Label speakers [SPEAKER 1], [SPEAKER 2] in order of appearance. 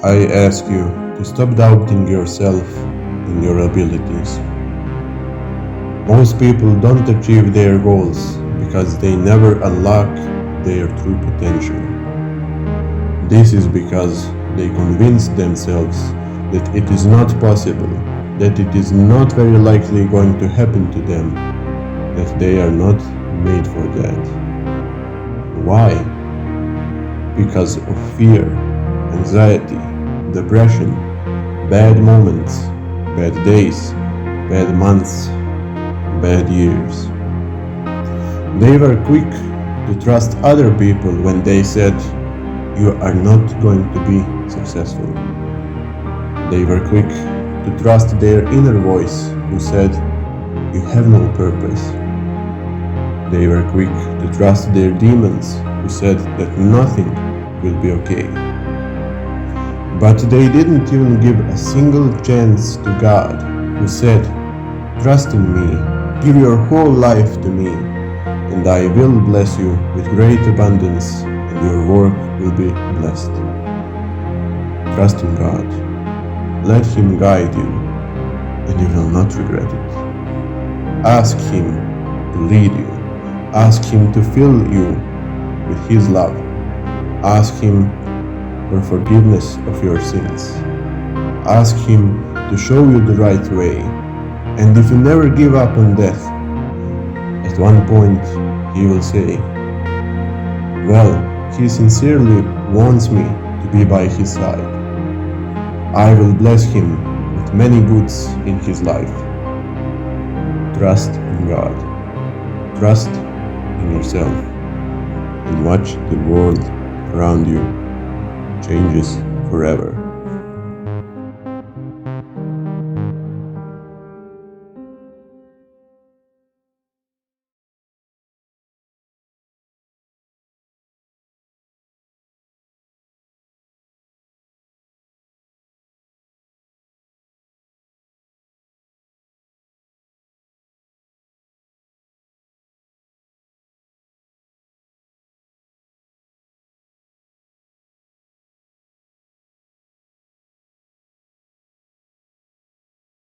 [SPEAKER 1] I ask you to stop doubting yourself and your abilities. Most people don't achieve their goals because they never unlock their true potential. This is because they convince themselves that it is not possible, that it is not very likely going to happen to them, that they are not made for that. Why? Because of fear, anxiety, depression, bad moments, bad days, bad months, bad years. They were quick to trust other people when they said, "You are not going to be successful." They were quick to trust their inner voice who said, "You have no purpose." They were quick to trust their demons who said that nothing will be okay. But they didn't even give a single chance to God, who said, "Trust in me, give your whole life to me, and I will bless you with great abundance, and your work will be blessed." Trust in God. Let Him guide you, and you will not regret it. Ask Him to lead you. Ask Him to fill you with His love. Ask Him for forgiveness of your sins. Ask Him to show you the right way. And if you never give up on death, at one point He will say, "Well, he sincerely wants me to be by his side. I will bless him with many goods in his life." Trust in God. Trust in yourself. And watch the world around you changes forever.